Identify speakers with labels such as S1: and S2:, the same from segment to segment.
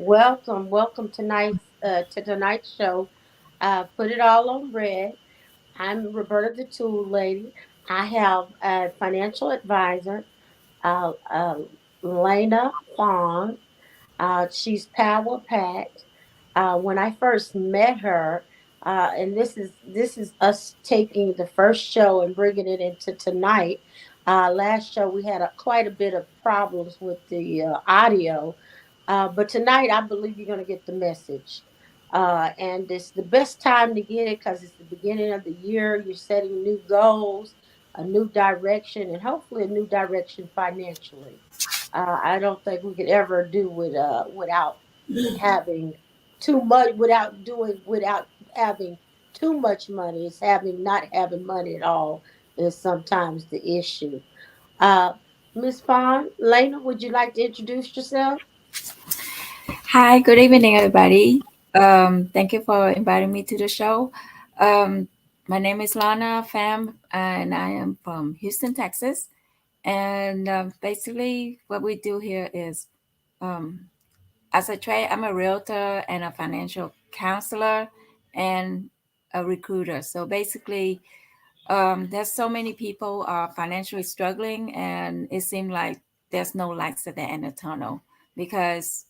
S1: Welcome to tonight's show. Put it all on red. I'm Roberta the Tool Lady. I have a financial advisor, uh, uh, Lena Fawn. She's power packed. When I first met her, and this is us taking the first show and bringing it into tonight. Last show we had quite a bit of problems with the audio, but tonight I believe you're going to get the message. And it's the best time to get it because it's the beginning of the year. You're setting new goals, a new direction, and hopefully a new direction financially. I don't think we could ever do without having too much, without having too much money. It's having not having money at all is sometimes the issue. Uh, Miss Fawn, Lena, would you like to introduce yourself?
S2: Hi, good evening, everybody. Thank you for inviting me to the show. Um, my name is Lana Pham, and I am from Houston, Texas. And basically, what we do here is, um, as a trade, I'm a realtor and a financial counselor and a recruiter. So basically, there's so many people are financially struggling, and it seems like there's no lights at the end of the tunnel because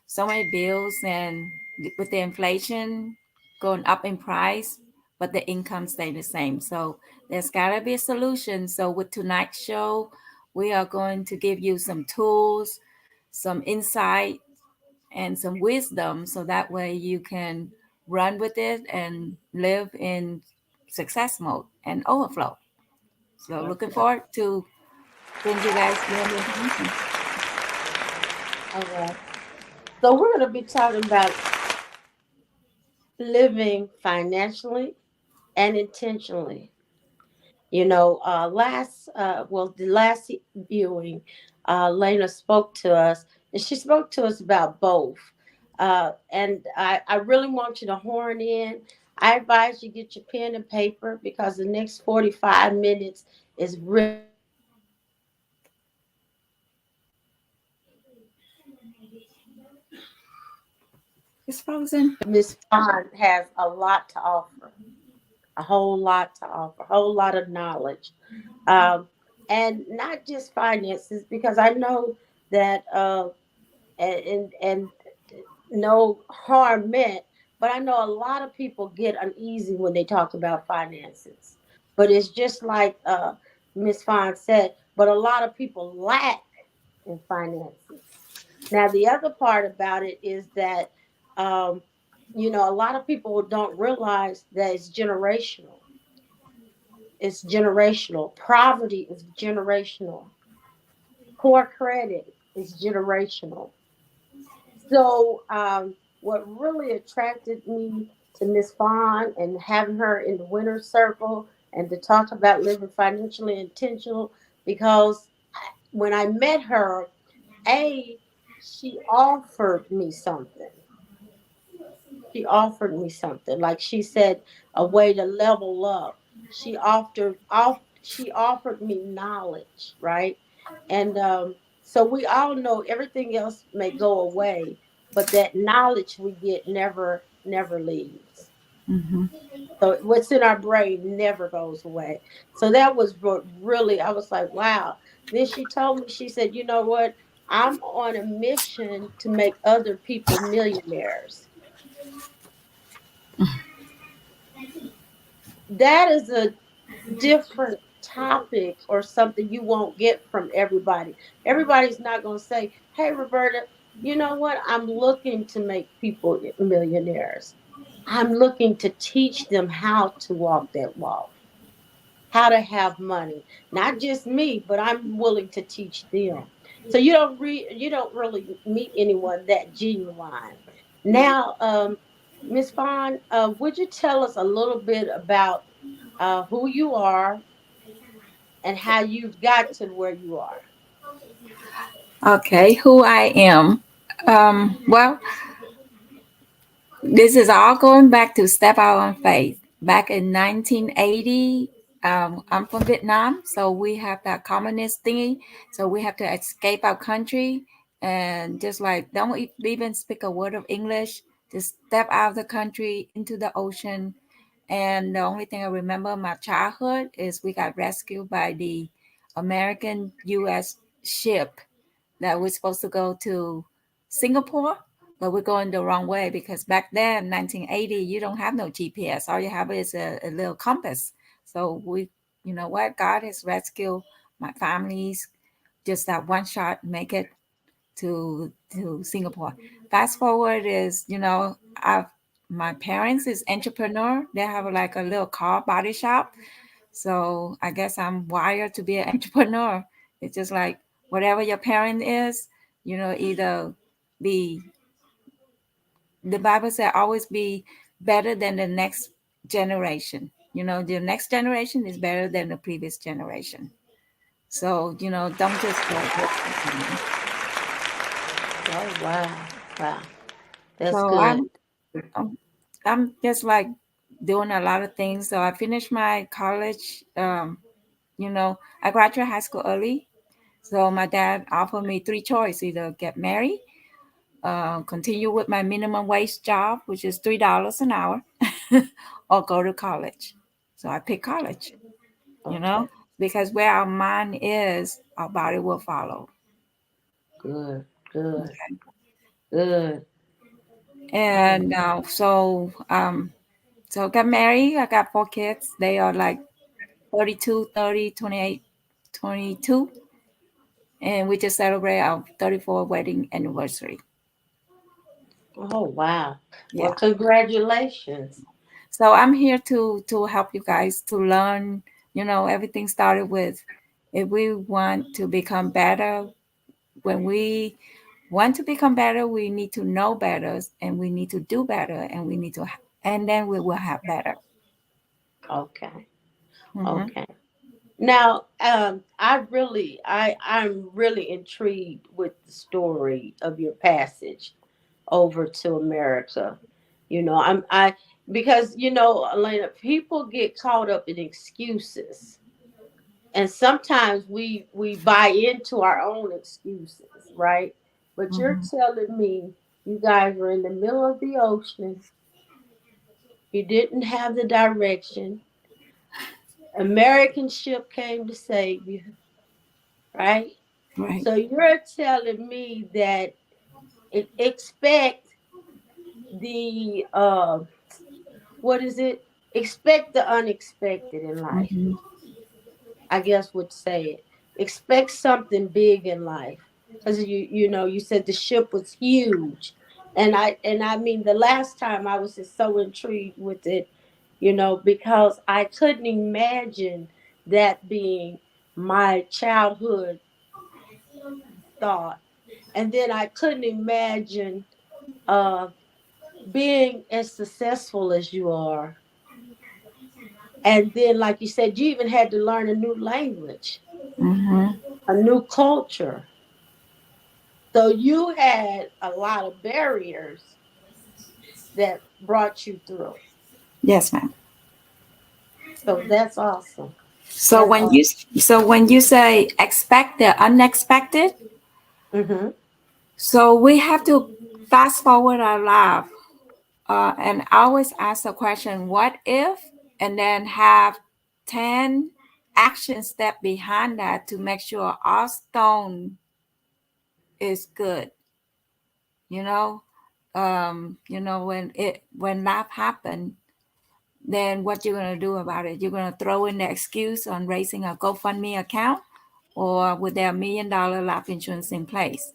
S2: so many bills, and with the inflation going up in price, but the income stay the same. So there's got to be a solution. So with tonight's show, we are going to give you some tools, some insight, and some wisdom so that way you can run with it and live in success mode and overflow. So looking
S1: Okay.
S2: forward to bring you guys more information.
S1: All right. So we're going to be talking about living financially and intentionally. The last viewing, Lena spoke to us, and she spoke to us about both. And I really want you to horn in. I advise you get your pen and paper because the next 45 minutes is really important.
S2: It's frozen.
S1: Miss Fon has a lot to offer, a whole lot to offer, a whole lot of knowledge. Um, and not just finances, because I know that and no harm meant, but I know a lot of people get uneasy when they talk about finances. But it's just like Miss Fine said, but a lot of people lack in finances. Now, the other part about it is that, um, a lot of people don't realize that it's generational. It's generational. Poverty is generational. Poor credit is generational. So, what really attracted me to Miss Fawn and having her in the winner's circle and to talk about living financially intentional, because when I met her, A, she offered me something. She offered me something. Like she said, a way to level up. She offered me knowledge, right? And so we all know everything else may go away, but that knowledge we get never leaves.
S2: Hmm.
S1: So what's in our brain never goes away. So that was what really, I was like, wow. Then she told me, she said, you know what? I'm on a mission to make other people millionaires. That is a different topic or something you won't get from everybody. Everybody's not going to say, "Hey, Roberta, you know what? I'm looking to make people millionaires. I'm looking to teach them how to walk that walk, how to have money. Not just me, but I'm willing to teach them." So you don't really meet anyone that genuine. Now, Miss Fawn, would you tell us a little bit about who you are and how you got to where you are?
S2: Okay, who I am. Well, this is all going back to Step Out on Faith. Back in 1980, I'm from Vietnam, so we have that communist thingy. So we have to escape our country, and just like don't even speak a word of English. Just step out of the country into the ocean. And the only thing I remember my childhood is we got rescued by the American U.S. ship that we're supposed to go to Singapore, but we're going the wrong way because back then, 1980, you don't have no GPS. All you have is a little compass. So we, you know what, God has rescued my families. Just that one shot, make it to Singapore. Fast forward is, my parents is entrepreneur. They have like a little car body shop. So I guess I'm wired to be an entrepreneur. It's just like whatever your parent is, either be, the Bible said always be better than the next generation. The next generation is better than the previous generation. So, don't just
S1: Oh, wow. Wow. That's
S2: so
S1: good.
S2: I'm just like doing a lot of things. So I finished my college. I graduated high school early. So my dad offered me three choices: either get married, continue with my minimum wage job, which is $3 an hour, or go to college. So I picked college.
S1: Okay.
S2: Because where our mind is, our body will follow.
S1: Good. Good.
S2: Okay.
S1: Good. Oh,
S2: And so got married. I got four kids. They are like 32, 30, 28, 22. And we just celebrate our 34th wedding anniversary.
S1: oh, wow. Well,
S2: Yeah.
S1: congratulations.
S2: So I'm here to help you guys to learn. Everything started with, if we want to become better, when we want to become better, we need to know better, and we need to do better, and and then we will have better.
S1: Okay.
S2: Mm-hmm.
S1: Okay. Now, I'm really intrigued with the story of your passage over to America. I because Elena, people get caught up in excuses, and sometimes we buy into our own excuses, right? But you're
S2: Mm-hmm.
S1: telling me you guys were in the middle of the ocean, you didn't have the direction. American ship came to save you, right?
S2: Right.
S1: So you're telling me that expect the what is it? Expect the unexpected in life.
S2: Mm-hmm.
S1: I guess would say it. Expect something big in life, because you said the ship was huge, and I mean the last time I was just so intrigued with it, because I couldn't imagine that being my childhood thought, and then I couldn't imagine uh being as successful as you are, and then like you said, you even had to learn a new language,
S2: Mm-hmm.
S1: a new culture. So you had a lot of barriers that brought you through.
S2: Yes, ma'am.
S1: So that's awesome.
S2: So
S1: That's
S2: when you
S1: awesome.
S2: so when you say expect the unexpected,
S1: Mm-hmm.
S2: so we have to fast forward our life, and always ask the question, "What if?" and then have 10 action step behind that to make sure our stone is good. You know, when life happen, then what you're gonna do about it? You're gonna throw in the excuse on raising a GoFundMe account, or with their $1 million life insurance in place.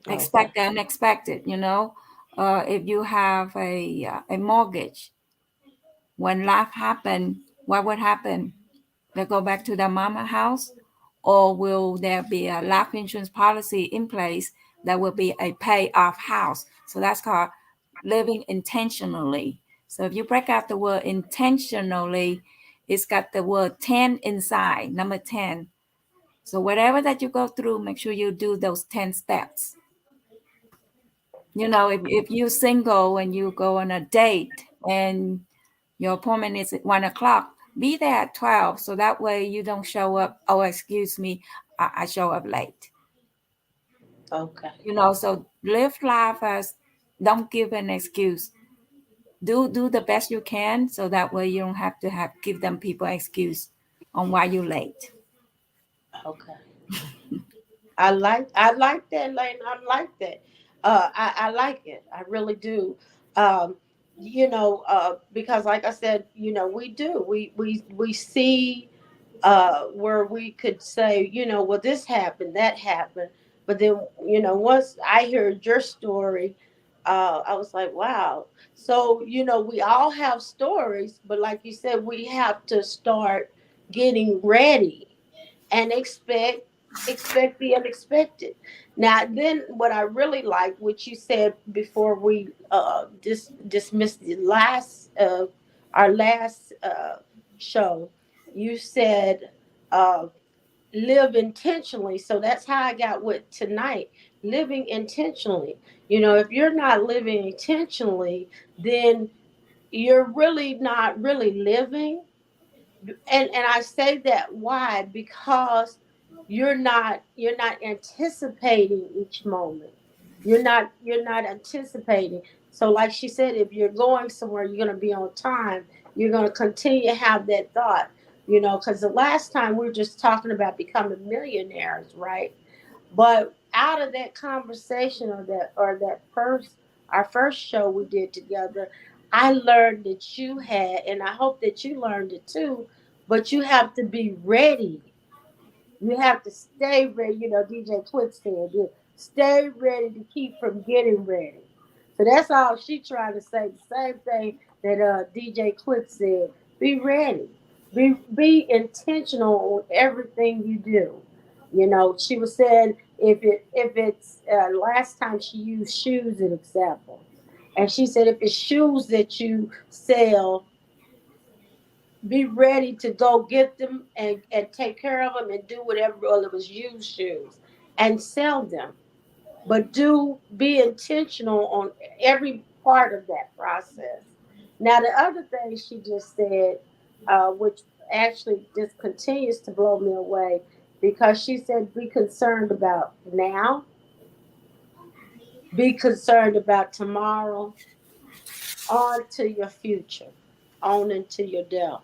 S1: Okay.
S2: Expect the unexpected. If you have a mortgage, when life happen, what would happen? They go back to their mama house, or will there be a life insurance policy in place that will be a pay off house? So that's called living intentionally. So if you break out the word intentionally, it's got the word 10 inside, number 10. So whatever that you go through, make sure you do those 10 steps. If you're single and you go on a date and your appointment is at 1 o'clock, be there at 12. So that way you don't show up. Oh, excuse me, I show up late.
S1: Okay.
S2: So live life as, don't give an excuse. Do the best you can, so that way you don't have to give them people excuse on why you're late.
S1: Okay. I like that, Lane. I like that. I like it. I really do. Um, because like I said, we do. We see where we could say, well, this happened, that happened. But then, once I heard your story, I was like, wow. So, we all have stories, but like you said, we have to start getting ready and expect the unexpected. Now, then, what I really like, what you said before we dismissed the last our last show, you said uh, live intentionally. So that's how I got with tonight, living intentionally. If you're not living intentionally, then you're really not really living. And I say that why? Because you're not anticipating each moment. You're not anticipating. So like she said, if you're going somewhere, you're going to be on time. You're going to continue to have that thought, because the last time we were just talking about becoming millionaires, right? But out of that conversation, or that first our first show we did together, I learned that you had, and I hope that you learned it too, but you have to be ready. You have to stay ready. DJ Quick said, stay ready to keep from getting ready. So that's all she trying to say. The same thing that DJ Quick said. Be ready. Be intentional on everything you do. She was saying if it's last time she used shoes as an example, and she said if it's shoes that you sell, be ready to go get them and take care of them and do whatever. Well, it was used shoes and sell them, but do be intentional on every part of that process. Now, the other thing she just said, which actually just continues to blow me away, because she said, be concerned about now, be concerned about tomorrow, on to your future, on into your death.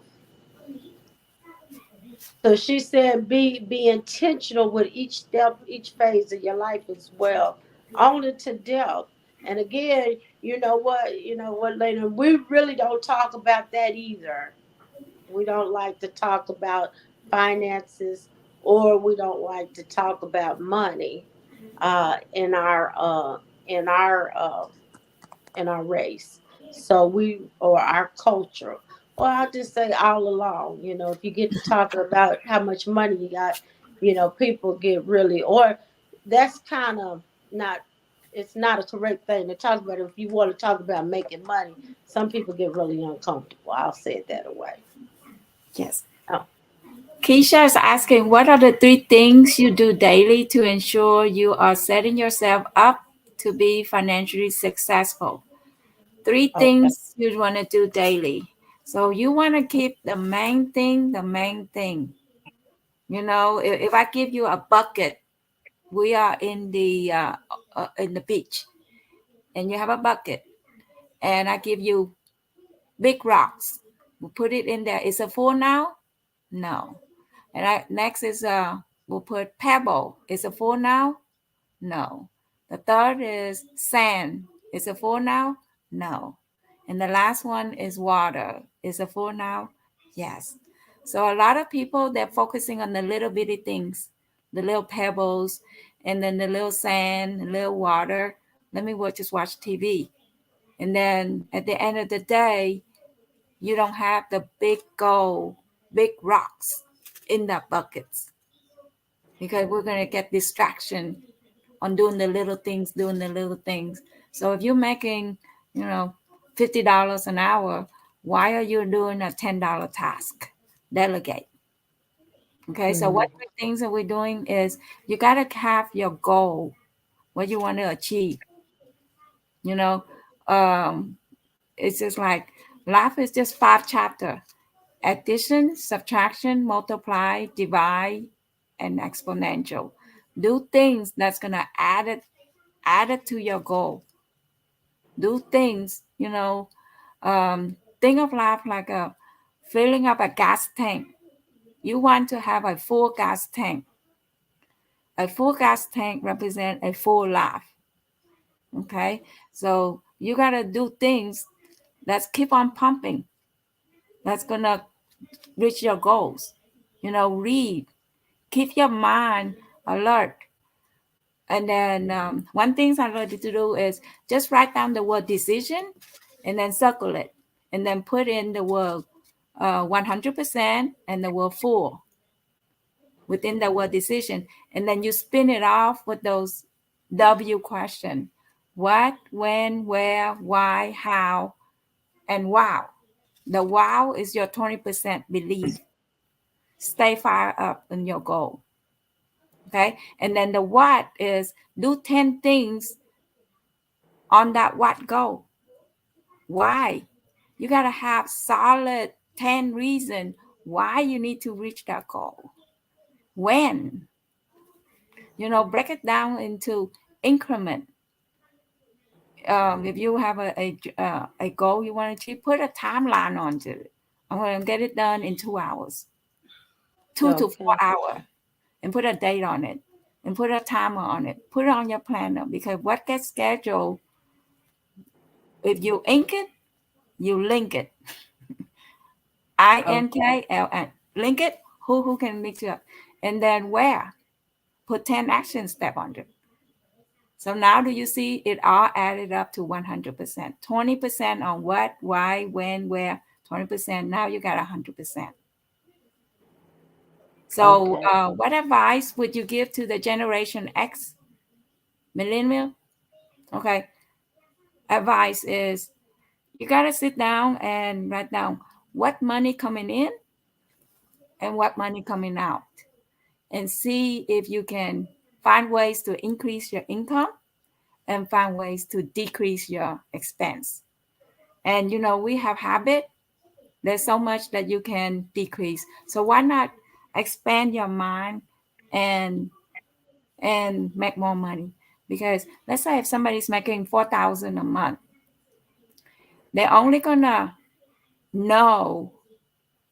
S1: So she said, be intentional with each step, each phase of your life as well, only to death. And again, you know what, later we really don't talk about that either. We don't like to talk about finances, or we don't like to talk about money in our race. So or our culture. Well, I'll just say all along, if you get to talking about how much money you got, people get really, or that's kind of not, it's not a correct thing to talk about. If you want to talk about making money, some people get really uncomfortable. I'll say it that way.
S2: Yes.
S1: Oh,
S2: Keisha is asking, what are the 3 things you do daily to ensure you are setting yourself up to be financially successful? Three
S1: okay.
S2: things you want to do daily. So you want to keep the main thing the main thing. If I give you a bucket, we are in the beach, and you have a bucket, and I give you big rocks. We put it in there. Is it full now? No. And next is we'll put pebble. Is it full now? No. The third is sand. Is it full now? No. And the last one is water. Is it full now? Yes. So a lot of people, they're focusing on the little bitty things, the little pebbles, and then the little sand, the little water. Let me just watch TV. And then at the end of the day, you don't have the big gold, big rocks in that buckets, because we're going to get distraction on doing the little things. So if you're making, you know, $50 an hour, why are you doing a $10 task? Delegate. Okay. So what
S1: Mhm.
S2: 3 things that we're doing is, you got to have your goal, what you want to achieve. You know, um, it's just like life is just 5 chapters: addition, subtraction, multiply, divide, and exponential. Do things that's gonna add it to your goal. Do things, think of life like a filling up a gas tank. You want to have a full gas tank. A full gas tank represents a full life. Okay, so you gotta do things that's keep on pumping. That's gonna reach your goals. Read, keep your mind alert. And then one thing I like to do is just write down the word decision and then circle it. And then put in the word 100% and the word full within the word decision. And then you spin it off with those W question. What, when, where, why, how, and wow. The wow is your 20% belief. Stay fired up in your goal. Okay. And then the what is do 10 things on that what goal. Why? You got to have solid 10 reasons why you need to reach that goal. When? Break it down into increment. If you have a goal you want to achieve, put a timeline onto it. I'm going to get it done in 2 hours, 2 to 4
S1: Okay.
S2: hours, and put a date on it and put a timer on it. Put it on your planner, because what gets scheduled, if you ink it, you link it. INKLN. Link it. Who can mix it up? And then where? Put 10 action step on it. So now do you see it all added up to 100%? 20% on what, why, when, where, 20%. Now you got 100%. So
S1: Okay.
S2: what advice would you give to the Generation X millennial? Okay. Advice is you got to sit down and write down what money coming in and what money coming out, and see if you can find ways to increase your income and find ways to decrease your expense. And we have habit. There's so much that you can decrease. So why not expand your mind and make more money? Because let's say if somebody's making 4,000 a month, they're only gonna know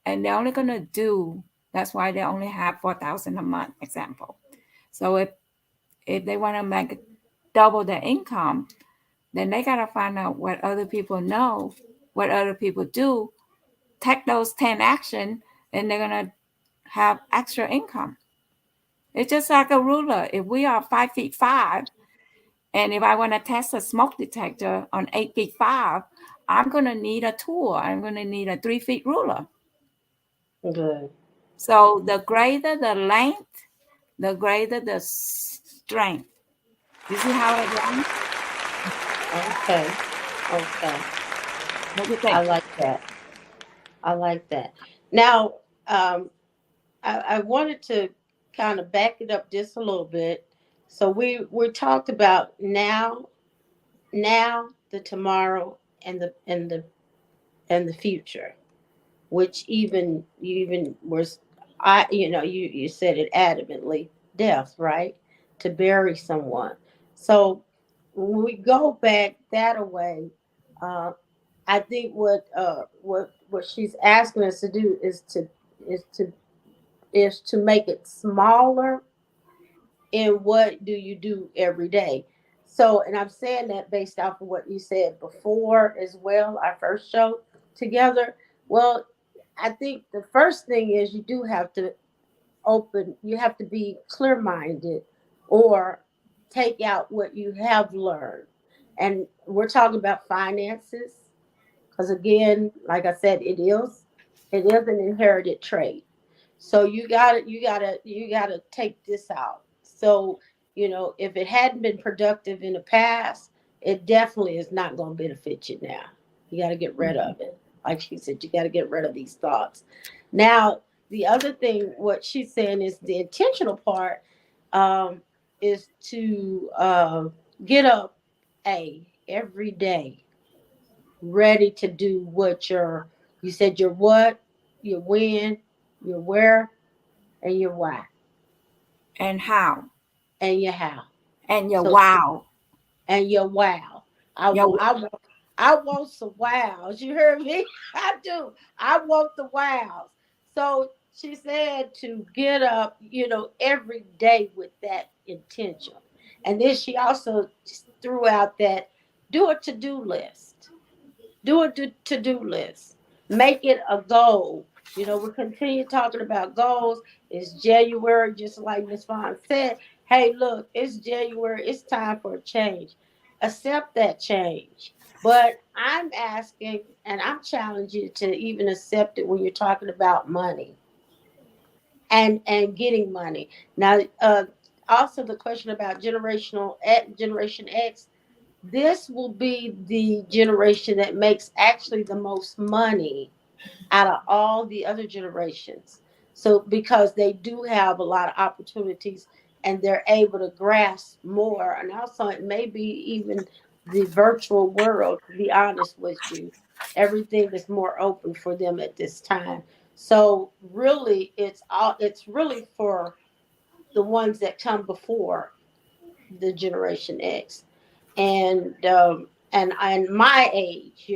S2: and they're only gonna do. That's why they only have 4,000 a month. Example. So if they want to make double their income, then they got to find out what other people know, what other people do, take those 10 action, and they're going to have extra income. It's just like a ruler. If we are 5'5", and if I want to test a smoke detector on 8'5", I'm going to need a tool. I'm going to need a 3 feet ruler.
S1: Good.
S2: So the greater the length, the greater the strength. You see how it runs?
S1: Okay. Okay.
S2: What do you
S1: I
S2: think?
S1: like that. I like that. Now, um, I wanted to kind of back it up just a little bit. So we talked about now, the tomorrow, and the future, which even was you said it adamantly, death, right? To bury someone. So when we go back that away, uh, I think what she's asking us to do is to is to make it smaller in what do you do every day. So, and I'm saying that based off of what you said before as well, our first show together. Well, I think the first thing is you do have to you have to be clear minded or take out what you have learned. And we're talking about finances because again, like I said, it is an inherited trait. So you gotta take this out. So if it hadn't been productive in the past, it definitely is not going to benefit you now. You got to get rid of it. Like she said, you got to get rid of these thoughts. Now, the other thing, what she's saying is the intentional part, is to get up every day ready to do what you said your what, your when, your where, and your why.
S2: And how?
S1: and your how.
S2: And your
S1: So
S2: wow.
S1: and your wow. I
S2: Your
S1: will. I want some wows. You heard me? I do. I want the wows. So she said to get up, every day with that intention. And then she also just threw out that do a to-do list. Do a to-do list. Make it a goal. We continue talking about goals. It's January, just like Miss Vaughn said. Hey, look, it's January. It's time for a change. Accept that change. But I'm asking and I'm challenging you to even accept it when you're talking about money and getting money. Now, also the question about Generation X, this will be the generation that makes actually the most money out of all the other generations. So because they do have a lot of opportunities and they're able to grasp more, and also it may be even the virtual world, to be honest with you, everything is more open for them at this time. So really it's really for the ones that come before the Generation X, and my age,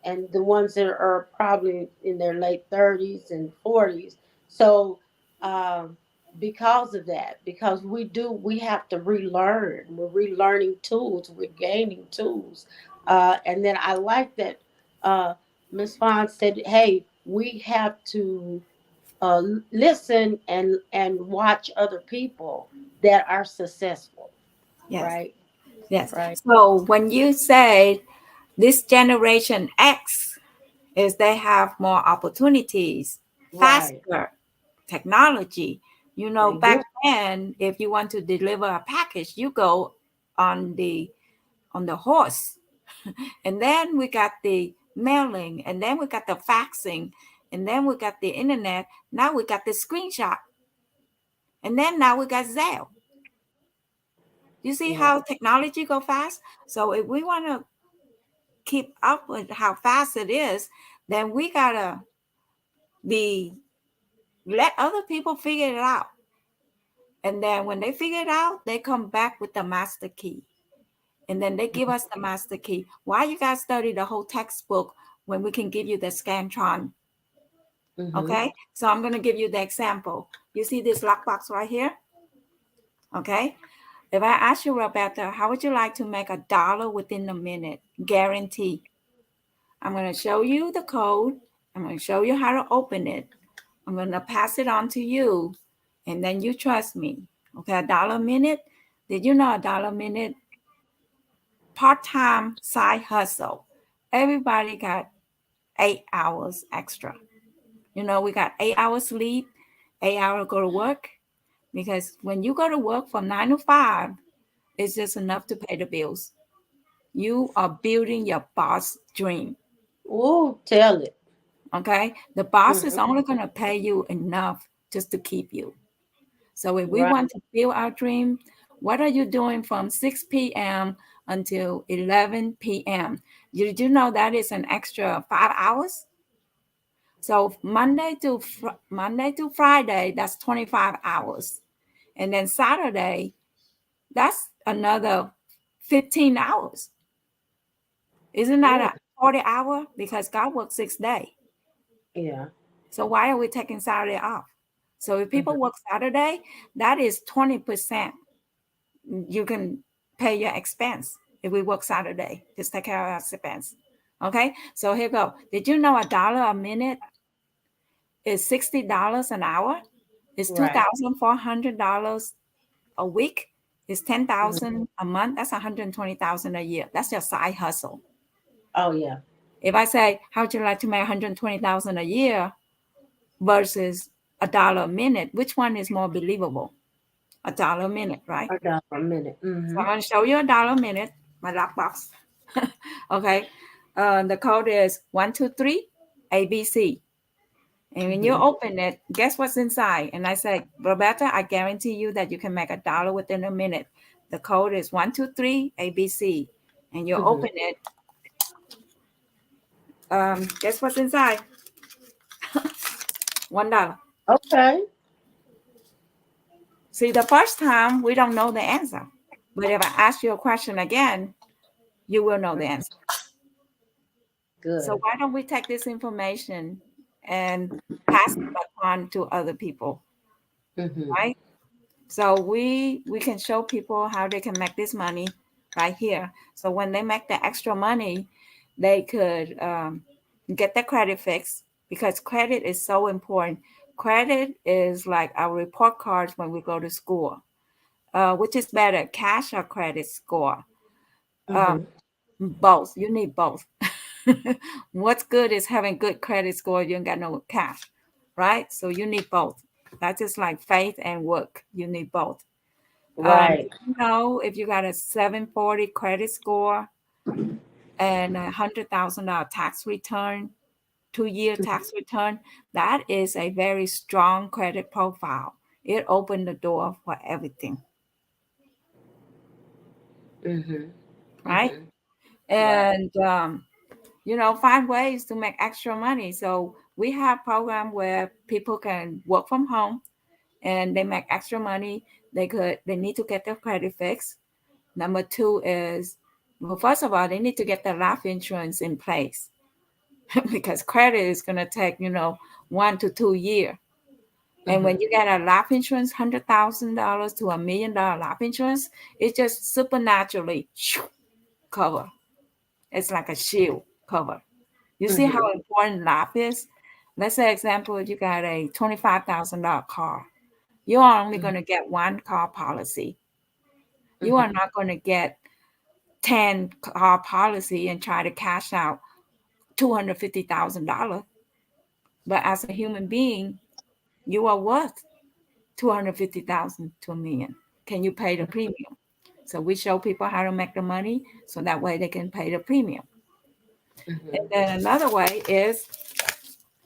S1: and the ones that are probably in their late 30s and 40s. So um, because of that, because we have to relearn. We're relearning tools. We're gaining tools, and then I like that Miss Fon said, "Hey, we have to." Uh, Listen and watch other people that are successful,
S2: yes,
S1: right?
S2: yes.
S1: Right.
S2: So when you say this generation X is they have more opportunities,
S1: Right.
S2: faster technology.
S1: They do.
S2: Back then, if you want to deliver a package, you go on the horse. And then we got the mailing, and then we got the faxing, and then we got the internet. Now we got the screenshot, and then now we got Zelle. You see
S1: Yeah.
S2: how technology go fast? So if we want to keep up with how fast it is, then we gotta be let other people figure it out. And then when they figure it out, they come back with the master key. And then they give us the master key. Why you guys study the whole textbook when we can give you the Scantron?
S1: Mm-hmm.
S2: Okay, so I'm going to give you the example. You see this lockbox right here? Okay, if I ask you, Roberta, how would you like to make $1 within a minute? Guarantee. I'm going to show you the code. I'm going to show you how to open it. I'm going to pass it on to you, and then you trust me. Okay, $1 a minute. Did you know $1 a minute? Part-time side hustle. Everybody got 8 hours extra. We got 8 hours sleep, 8 hours go to work. Because when you go to work from 9 to 5, it's just enough to pay the bills. You are building your boss dream.
S1: Ooh, tell it.
S2: Okay. The boss is
S1: Mm-hmm.
S2: only going to pay you enough just to keep you. So if we
S1: Right.
S2: want to build our dream, what are you doing from 6 p.m. until 11 p.m.? Did you know that is an extra 5 hours? So Monday to Friday, that's 25 hours. And then Saturday, that's another 15 hours. Isn't that
S1: Ooh.
S2: a 40 hour? Because God works 6 days.
S1: Yeah.
S2: So why are we taking Saturday off? So if
S1: Mm-hmm.
S2: people work Saturday, that is 20%. You can pay your expense if we work Saturday. Just take care of our expense. Okay. So here you go. Did you know $1 a minute is $60 an hour? It's
S1: Right.
S2: $2,400 a week. It's
S1: Mm-hmm.
S2: 10,000 a month. That's 120,000 a year. That's your side hustle.
S1: Oh yeah.
S2: If I say, how would you like to make 120,000 a year versus $1 a minute, which one is more believable? $1 a minute, right?
S1: I got a minute.
S2: So I'm
S1: Mm-hmm.
S2: going to show you $1 a minute, my lockbox. Okay. The code is 123 ABC. And when you
S1: Mm-hmm.
S2: open it, guess what's inside? And I said, Roberta, I guarantee you that you can make $1 within a minute. The code is 123 ABC. And you
S1: Mm-hmm.
S2: open it. Guess what's inside? $1.
S1: Okay.
S2: See, the first time we don't know the answer, but if I ask you a question again, you will know the answer.
S1: Good.
S2: So why don't we take this information and pass it on to other people, right? So we can show people how they can make this money right here. So when they make the extra money, they could get their credit fixed, because credit is so important. Credit is like our report cards when we go to school. Which is better, cash or credit score? Both. You need both. What's good is having good credit score. You ain't got no cash, right? So you need both. That's just like faith and work. You need both.
S1: Right.
S2: If you got a 740 credit score and $100,000 tax return, 2-year tax return, that is a very strong credit profile. It opened the door for everything. Right? And find ways to make extra money. So we have program where people can work from home and they make extra money. They need to get their credit fixed. Number two is, well, first of all, they need to get their life insurance in place because credit is going to take 1 to 2 years. And when you get a life insurance, $100,000 to $1 million life insurance, it just supernaturally cover. It's like a shield cover. You see how important life is? Let's say, example, you got a $25,000 car. You are only going to get one car policy. You are not going to get 10 car policy and try to cash out $250,000. But as a human being, you are worth $250,000 to $1 million. Can you pay the premium? So we show people how to make the money so that way they can pay the premium. And then another way is,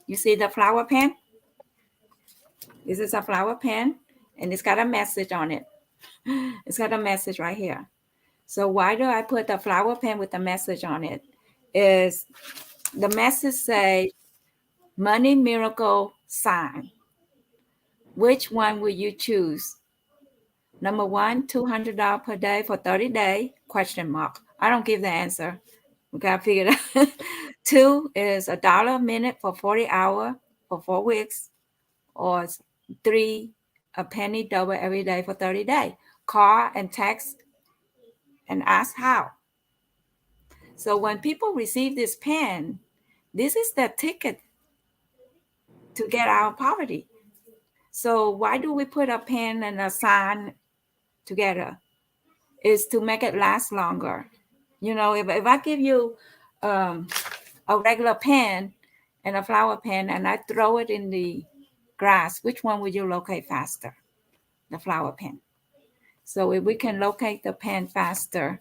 S2: you see the flower pen? This is a flower pen, and it's got a message on it. It's got a message right here. So why do I put the flower pen with the message on it? Is the message say, money miracle sign. Which one will you choose? Number one, $200 per day for 30 days, question mark. I don't give the answer. We got to figure it out. 2 is $1 a minute for 40 hours for 4 weeks. Or 3, a penny double every day for 30 days. Call and text and ask how. So when people receive this pen, this is the ticket to get out of poverty. So why do we put a pen and a sign together? Is to make it last longer. If I give you a regular pen and a flower pen and I throw it in the grass, which one would you locate faster? The flower pen. So if we can locate the pen faster,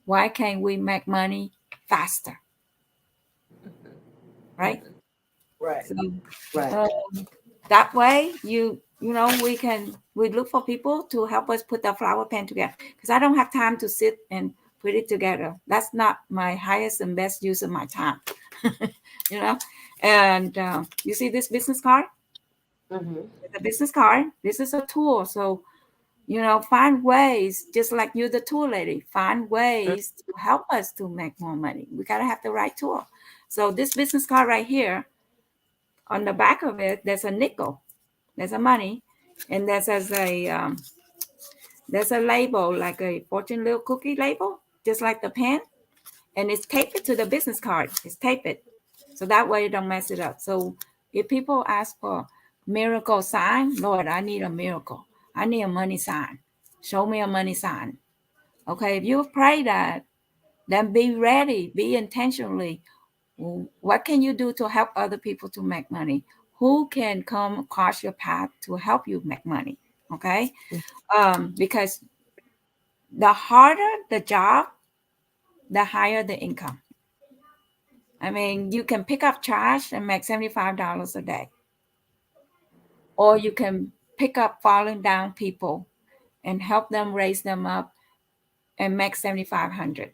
S2: why can't we make money faster? Right?
S1: Right.
S2: So,
S1: Right.
S2: that way, we look for people to help us put the flower pen together, because I don't have time to sit and put it together. That's not my highest and best use of my time. And you see this business card? It's a business card. This is a tool. So, find ways, just like you're the tool lady, find ways to help us to make more money. We got to have the right tool. So this business card right here, on the back of it, there's a nickel. There's a money. And there's a label, like a fortune little cookie label, just like the pen. And it's taped to the business card. It's taped. So that way you don't mess it up. So if people ask for miracle sign, Lord, I need a miracle. I need a money sign. Show me a money sign. Okay, if you pray that, then be ready, be intentionally. What can you do to help other people to make money? Who can come across your path to help you make money? Okay, because the harder the job, the higher the income. I mean, you can pick up trash and make $75 a day. Or you can pick up falling down people and help them raise them up and make $7,500.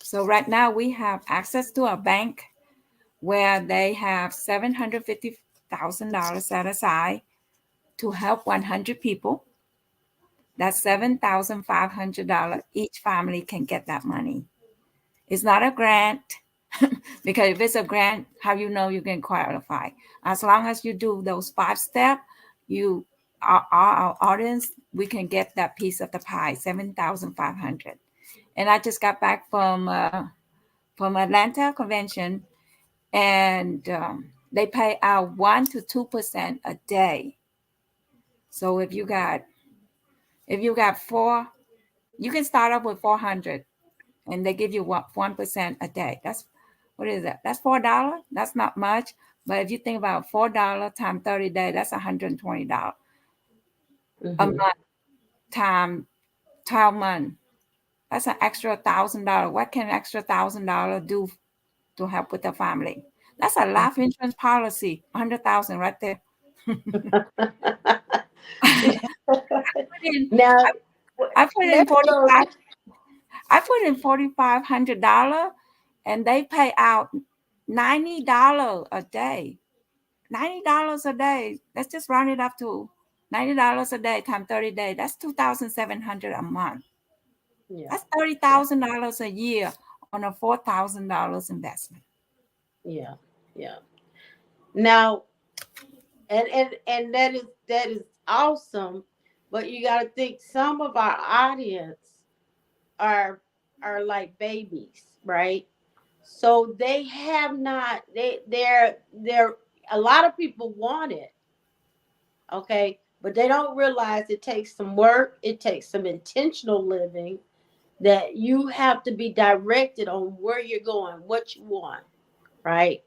S2: So right now we have access to a bank where they have $750,000 set aside to help 100 people. That's $7,500. Each family can get that money. It's not a grant because if it's a grant, how you know you can qualify? As long as you do those 5 steps, you our audience, we can get that piece of the pie, 7,500. And I just got back from Atlanta convention, and they pay out 1 to 2% a day. So if you got 4, you can start up with 400, and they give you 1% a day. That's what is that? That's $4. That's not much, but if you think about $4 times 30 days, that's $120 a month times 12 months. That's an extra $1,000. What can an extra $1,000 do to help with the family? That's a life insurance policy, 100,000 right there.
S1: Now,
S2: I put in
S1: let's go.
S2: $4,500, and they pay out $90 a day. $90 a day. Let's just round it up to $90 a day times 30 days. That's $2,700 a month.
S1: Yeah,
S2: That's $30,000 a year on a $4,000 investment.
S1: yeah, yeah. Now, and that is awesome, but you got to think some of our audience are like babies, right? So they have not they're a lot of people want it, okay, but they don't realize it takes some work, it takes some intentional living, that you have to be directed on where you're going, what you want, right?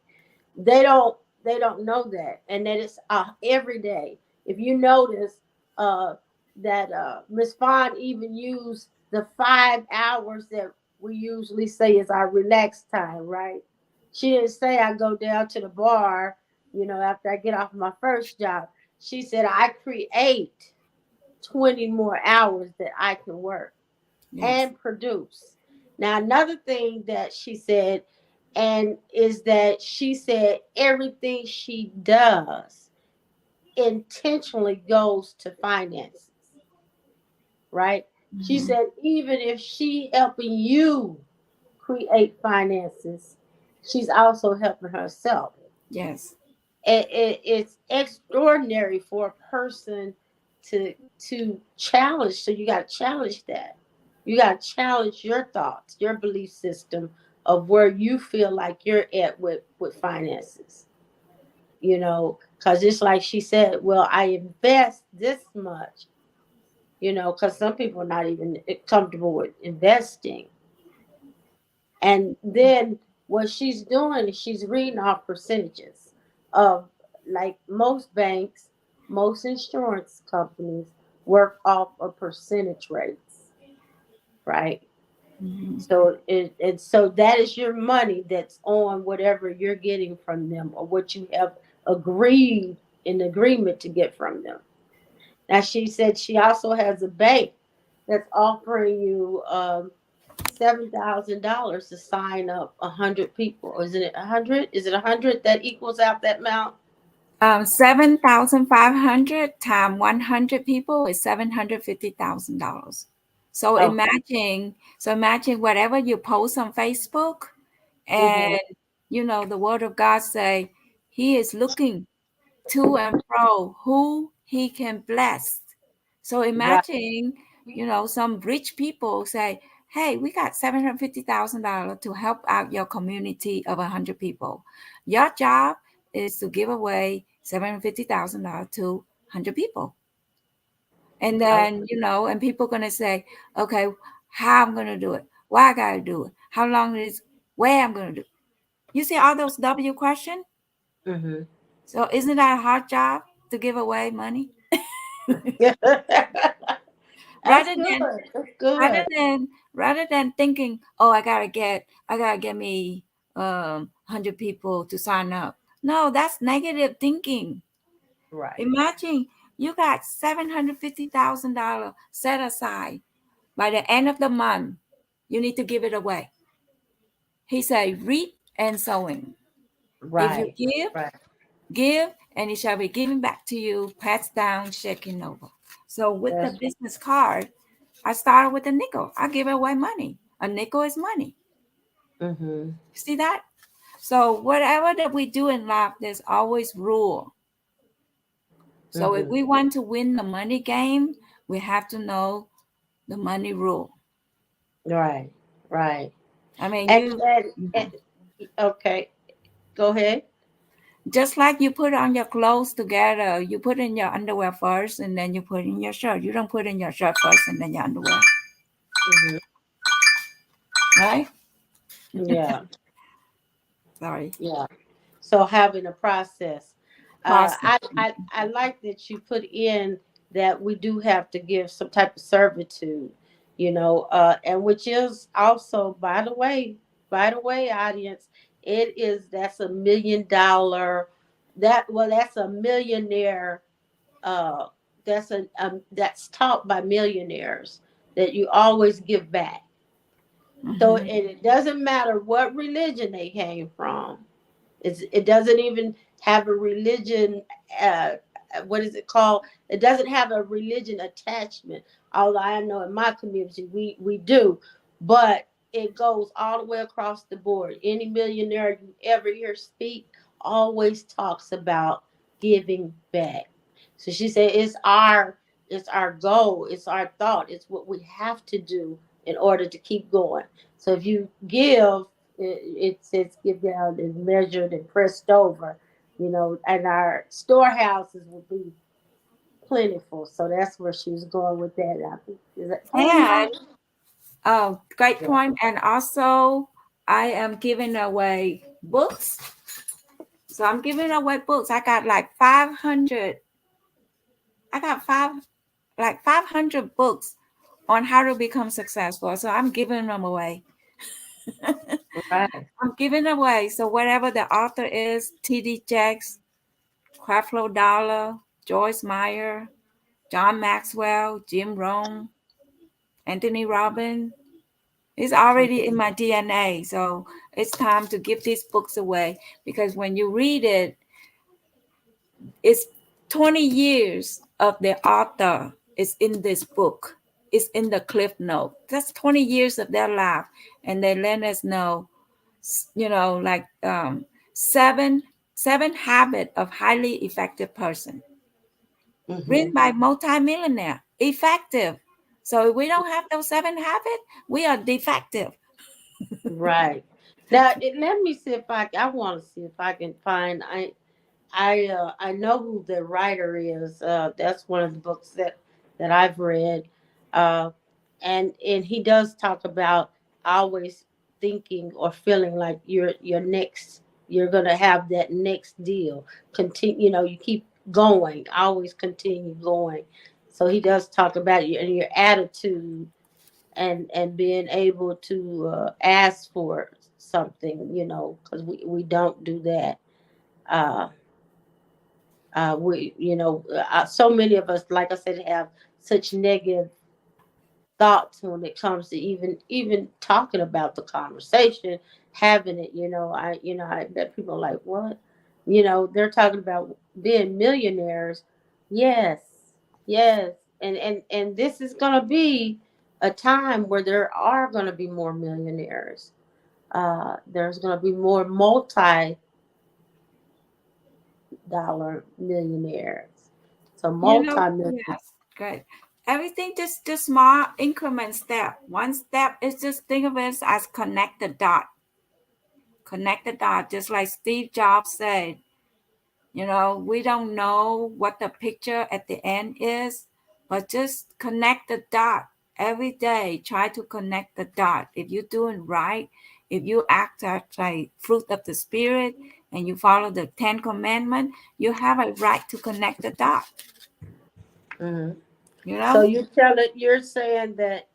S1: They don't know that, and that it's every day. If you notice uh that Miss Fawn even used the 5 hours that we usually say is our relaxed time, right? She didn't say I go down to the bar, after I get off my first job. She said I create 20 more hours that I can work
S2: Yes.
S1: and produce. Now, another thing that she said, and is that she said everything she does intentionally goes to finances, right? She
S2: Mm-hmm.
S1: said even if she helping you create finances, she's also helping herself.
S2: Yes.
S1: It's extraordinary for a person to challenge. So you got to challenge that. You got to challenge your thoughts, your belief system of where you feel like you're at with finances. Because it's like she said, well, I invest this much. Because some people are not even comfortable with investing. And then what she's doing is she's reading off percentages of, like, most banks, most insurance companies work off of percentage rates, right?
S2: Mm-hmm.
S1: So that is your money that's on whatever you're getting from them or what you have agreed in agreement to get from them. Now she said she also has a bank that's offering you $7,000 to sign up 100 people. Or is it 100? Is it 100 that equals out that amount?
S2: 7,500 times 100 people is $750,000. So
S1: Okay.
S2: imagine whatever you post on Facebook,
S1: Mm-hmm.
S2: and the word of God say He is looking to and fro who He can bless. So
S1: Right.
S2: imagine, some rich people say, "Hey, we got $750,000 to help out your community of 100 people. Your job is to give away $750,000 to 100 people." And
S1: Oh,
S2: then, and people gonna say, "Okay, how I'm gonna do it? Why I gotta do it? How long is where I'm gonna do it?" You see all those W questions?
S1: mm-hmm.
S2: So isn't that a hard job to give away money?
S1: That's
S2: rather
S1: good.
S2: than
S1: That's
S2: rather
S1: good.
S2: than rather than thinking, oh, I gotta get me 100 people to sign up. No, that's negative thinking.
S1: Right.
S2: Imagine you got $750,000 set aside. By the end of the month, you need to give it away. He said, reap and sowing. If you
S1: Right.
S2: give,
S1: Right.
S2: give, and it shall be given back to you, passed down, shaken over. So with the
S1: That's
S2: business card, I started with a nickel. I give away money. A nickel is money.
S1: mm-hmm.
S2: See that? So whatever that we do in life, there's always rule. So if
S1: Mm-hmm.
S2: we want to win the money game, we have to know the money rule.
S1: Right, right.
S2: I mean,
S1: And
S2: you
S1: then, okay, go ahead.
S2: just like you put on your clothes together, you put in your underwear first and then you put in your shirt. You don't put in your shirt first and then your underwear,
S1: Hmm.
S2: right?
S1: Yeah,
S2: Sorry.
S1: yeah. So having a process.
S2: Process.
S1: I like that you put in that we do have to give some type of servitude, and which is also, by the way, audience, that's $1 million. That's a millionaire. Uh, that's taught by millionaires that you always give back. So,
S2: Mm-hmm.
S1: and it doesn't matter what religion they came from. It doesn't even have a religion. Uh, what is it called? It doesn't have a religion attachment. Although I know in my community we do, but it goes all the way across the board. Any millionaire you ever hear speak always talks about giving back. So she said it's our goal, it's our thought, it's what we have to do in order to keep going. So if you give, it says give down is measured and pressed over, and our storehouses will be plentiful. So that's where she was going with that. I think is that correct,
S2: And
S1: Mom?
S2: great
S1: Yeah.
S2: point. And also, I am giving away books. So I'm giving away books. I got like 500. I got 500 books on how to become successful. So I'm giving them away.
S1: Right.
S2: I'm giving away. So whatever the author is, T.D. Jakes, Creflo Dollar, Joyce Meyer, John Maxwell, Jim Rohn, Anthony Robbins, it's already in my DNA. So it's time to give these books away because when you read it, it's 20 years of the author is in this book. It's in the cliff note. That's 20 years of their life. And they let us know, like seven habit of highly effective person
S1: Hmm.
S2: written by multimillionaire. Effective. So if we don't have those 7 habits, we are defective.
S1: Right. Now, let me see if I want to see if I can find. I know who the writer is. That's one of the books that I've read, uh, and he does talk about always thinking or feeling like your next, you're gonna have that next deal. Continue, you keep going, always continue going. So he does talk about your attitude and being able to ask for something, because we don't do that. Uh, so many of us, like I said, have such negative thoughts when it comes to even talking about the conversation, having it. I bet people are like, what? They're talking about being millionaires. Yes, yes, and this is gonna be a time where there are gonna be more millionaires. There's gonna be more multi-dollar millionaires. So multi-million.
S2: Yes, good. Everything just small increment step. One step is just think of it as connect the dot. Connect the dot, just like Steve Jobs said. We don't know what the picture at the end is, but just connect the dot every day. Try to connect the dot. If you're doing right, if you act as like fruit of the spirit and you follow the 10 Commandments, you have a right to connect the dot.
S1: Mhm.
S2: You
S1: So
S2: know,
S1: you're saying that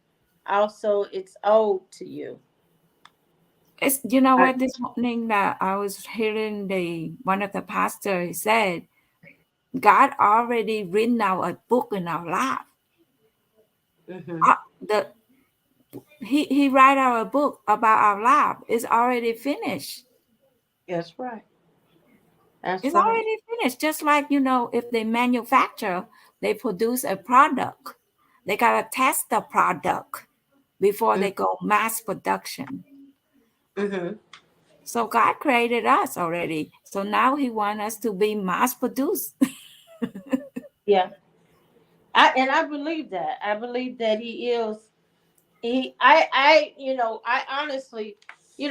S1: also it's owed to you.
S2: it's
S1: I,
S2: what, this morning that I was hearing the one of the pastors said, God already written out a book in our life.
S1: hmm.
S2: The he write out a book about our life. It's already finished.
S1: That's right. That's
S2: It's
S1: right.
S2: already finished. Just like, if they manufacture, they produce a product, they got to test the product before they go mass production.
S1: Mm-hmm.
S2: So God created us already. So now he wants us to be mass produced.
S1: Yeah. I believe that. I believe that he is. I honestly,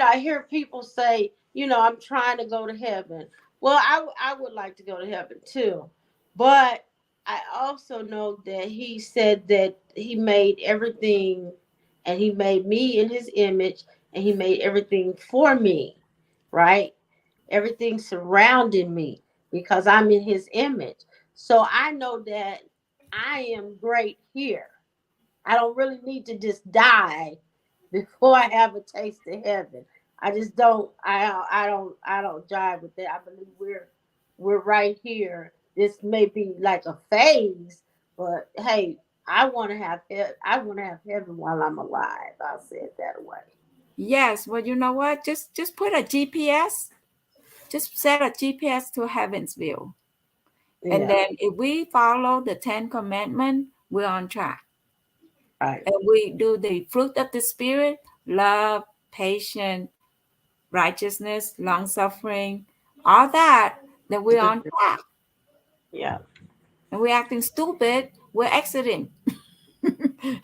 S1: I hear people say, I'm trying to go to heaven. Well, I would like to go to heaven too, but I also know that he said that he made everything, and he made me in his image, and he made everything for me, right? Everything surrounding me, because I'm in his image. So I know that I am great here. I don't really need to just die before I have a taste of heaven. I just don't. I don't jive with that. I believe we're right here. This may be like a phase, but hey, I want to have heaven while I'm alive. I'll say it that way.
S2: Yes, well, you know what? Just put a GPS. Just set a GPS to Heavensville. And
S1: Yeah.
S2: then if we follow the 10 commandments, we're on track.
S1: Right.
S2: And we do the fruit of the spirit, love, patience, righteousness, long suffering, all that, then we're on
S1: Mhm.
S2: track.
S1: Yeah.
S2: And we're acting stupid, we're exiting. We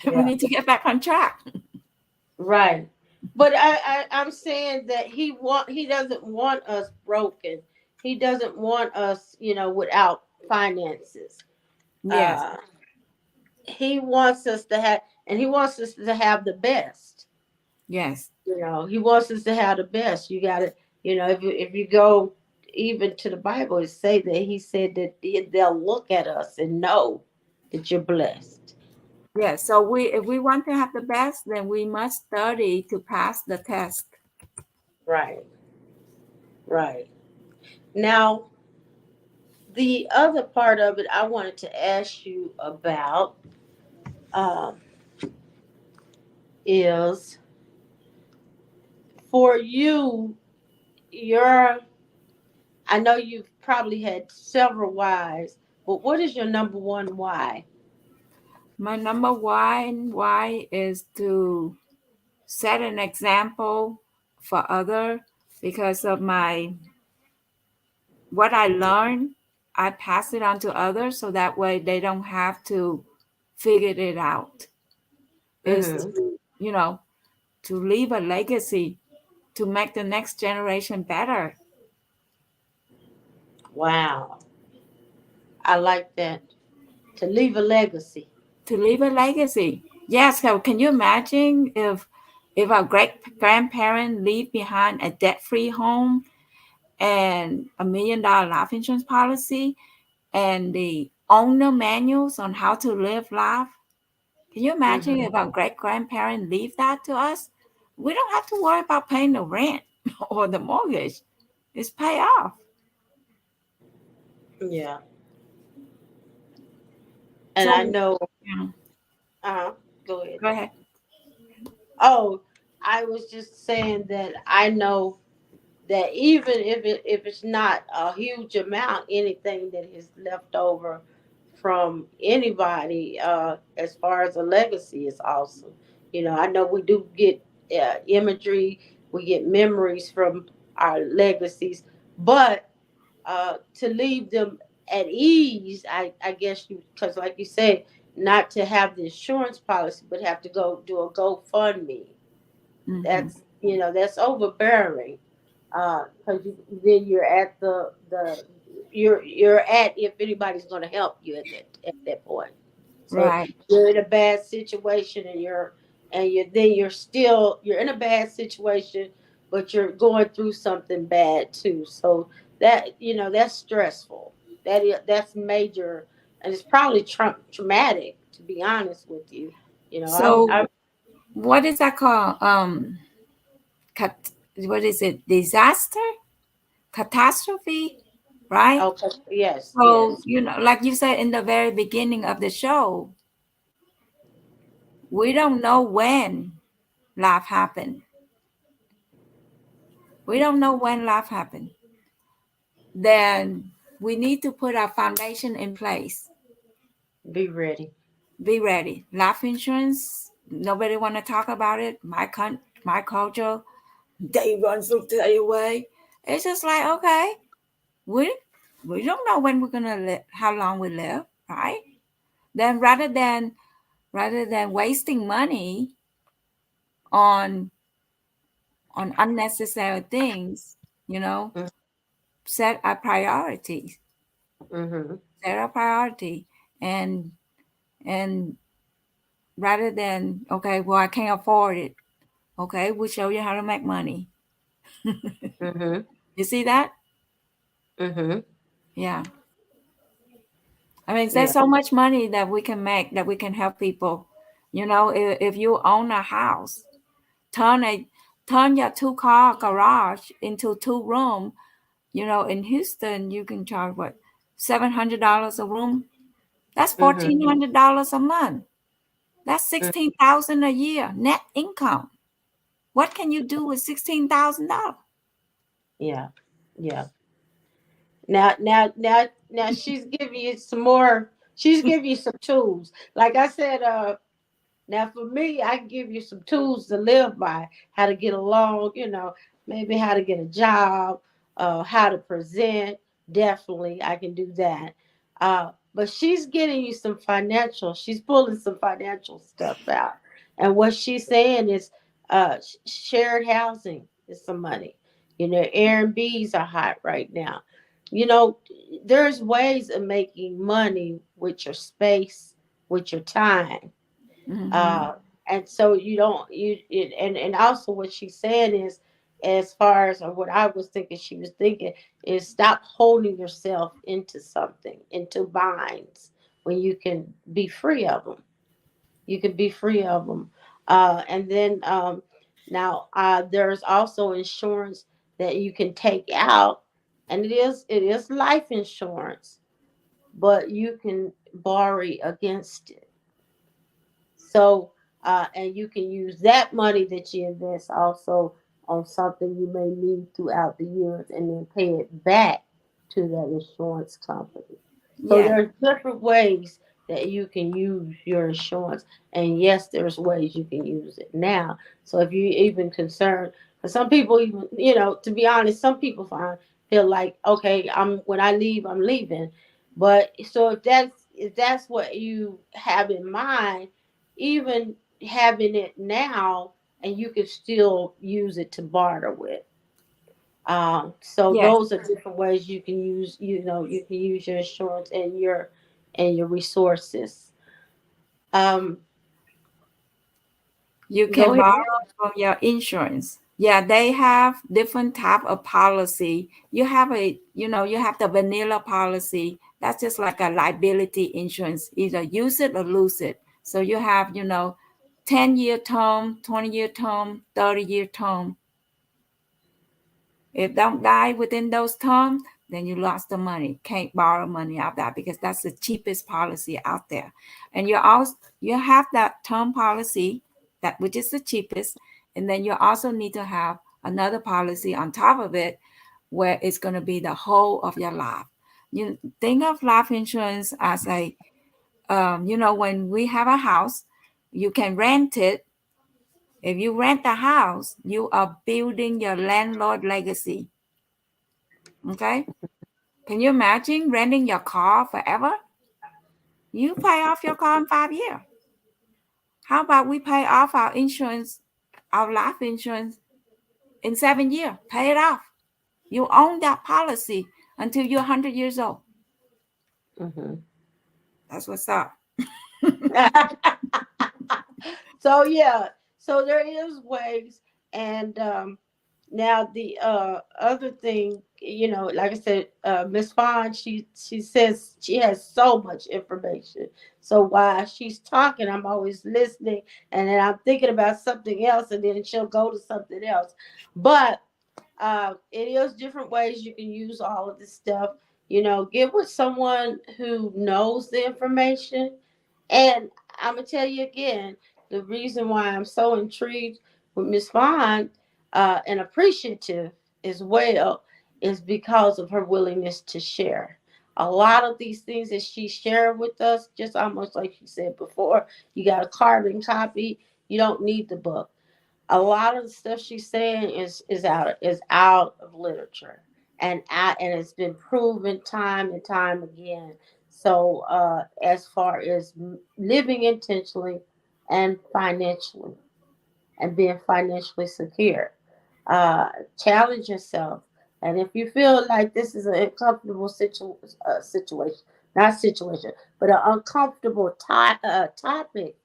S1: Yeah.
S2: need to get back on track.
S1: Right. But I'm saying that he doesn't want us broken. He doesn't want us, without finances.
S2: Yes,
S1: Uh he wants us to have, and he wants us to have the best.
S2: yes,
S1: He wants us to have the best. You got to, if you go even to the Bible, it say that he said that they'll look at us and know that you're blessed.
S2: yes. So if we want to have the best, then we must study to pass the test.
S1: Right. Right. Now, the other part of it I wanted to ask you about um, is for you, your, I know you've probably had several whys, but what is your number one why?
S2: My number one why is to set an example for other because of my what I learned, I pass it on to others so that way they don't have to figure it out. Is
S1: Hmm.
S2: to, to leave a legacy to make the next generation better.
S1: Wow. I like that. To leave a legacy.
S2: To leave a legacy. Yes, so can you imagine if our great grandparent leave behind a debt-free home and $1 million life insurance policy and the owner manuals on how to live life? Can you imagine
S1: Hmm.
S2: if our great grandparents leave that to us? We don't have to worry about paying the rent or the mortgage. It's paid off.
S1: Yeah. And I
S2: So,
S1: know,
S2: yeah,
S1: go ahead.
S2: go ahead.
S1: Oh, I was just saying that I know that even if it's not a huge amount, anything that is left over from anybody, as far as a legacy, is awesome. I know we do get imagery, we get memories from our legacies, but to leave them at ease, I guess you, because like you said, not to have the insurance policy, but have to go do a GoFundMe.
S2: Hmm.
S1: That's overbearing, because then you're at you're at, if anybody's going to help you at that point. So
S2: Right.
S1: you're in a bad situation, and you're in a bad situation, but you're going through something bad too. So that's stressful. That's major, and it's probably traumatic, to be honest with you.
S2: So,
S1: I
S2: what is that called? What is it? Disaster? Catastrophe? Right?
S1: okay, yes,
S2: So,
S1: yes.
S2: like you said in the very beginning of the show, we don't know when life happened. We don't know when life happened. then we need to put our foundation in place.
S1: Be ready.
S2: Be ready. Life insurance, nobody want to talk about it. My culture, day runs to day away. It's just like, okay, we we don't know when we're gonna live, how long we live, right? Then rather than wasting money on unnecessary things, you know, set our priorities.
S1: Mm-hmm.
S2: Set our priority, and and rather than, okay, well, I can't afford it. Okay, we'll show you how to make money.
S1: Mm-hmm.
S2: You see that?
S1: Mm-hmm.
S2: Yeah. I mean, there's
S1: Yeah.
S2: so much money that we can make, that we can help people. You know, if you own a house, turn a turn your 2-car garage into 2-room. You know, in Houston, you can charge what, $700 a room. That's
S1: Mm-hmm.
S2: $1,400 a month. That's 16,000 a year net income. What can you do with $16,000?
S1: Yeah. Yeah. Now she's giving you some more. She's giving you some tools. Like I said, now for me, I can give you some tools to live by, how to get along, maybe how to get a job, how to present. Definitely I can do that. But she's getting you some financial, she's pulling some financial stuff out. And what she's saying is shared housing is some money. Airbnbs are hot right now. You know, there's ways of making money with your space, with your time.
S2: Mm-hmm.
S1: uh, and so you don't you it, and also what she's saying is, as far as, or what I was thinking she was thinking, is stop holding yourself into something, into binds, when you can be free of them. You can be free of them. And then now there's also insurance that you can take out, and it is life insurance, but you can borrow against it. So, and you can use that money that you invest also on something you may need throughout the years, and then pay it back to that insurance company. So
S2: Yeah.
S1: there's different ways that you can use your insurance. And yes, there's ways you can use it now. So if you're even concerned, because some people, even, to be honest, some people feel like, okay, when I leave, I'm leaving. But so if that's what you have in mind, even having it now, and you can still use it to barter with. So
S2: Yes.
S1: those are different ways you can use, you can use your insurance and your resources. Um,
S2: You
S1: Go
S2: can
S1: ahead.
S2: borrow from your insurance. Yeah, they have different type of policy. You have the vanilla policy. That's just like a liability insurance. Either use it or lose it. So you have, 10-year term, 20-year term, 30-year term. If don't die within those terms, then you lost the money. Can't borrow money out that, because that's the cheapest policy out there. And you have that term policy, that which is the cheapest, and then you also need to have another policy on top of it, where it's going to be the whole of your life. You think of life insurance as when we have a house, you can rent it. If you rent a house, you are building your landlord legacy. Okay. Can you imagine renting your car forever? You pay off your car in 5 years. How about we pay off our insurance, our life insurance, in 7 years? Pay it off. You own that policy until you're 100 years old.
S1: Hmm.
S2: That's what's up.
S1: So yeah, so there is ways. And now the other thing, like I said, Miss Fawn, she says she has so much information. So while she's talking, I'm always listening, and then I'm thinking about something else, and then she'll go to something else. But it is different ways you can use all of this stuff. Get with someone who knows the information. And I'm gonna tell you again, the reason why I'm so intrigued with Miss Vaughn, and appreciative as well, is because of her willingness to share. A lot of these things that she shared with us, just almost like she said before, you got a carbon copy, you don't need the book. A lot of the stuff she's saying is out of literature, and it's been proven time and time again. So as far as living intentionally and financially and being financially secure, uh, challenge yourself. And if you feel like this is an uncomfortable situation, not situation, but an uncomfortable topic,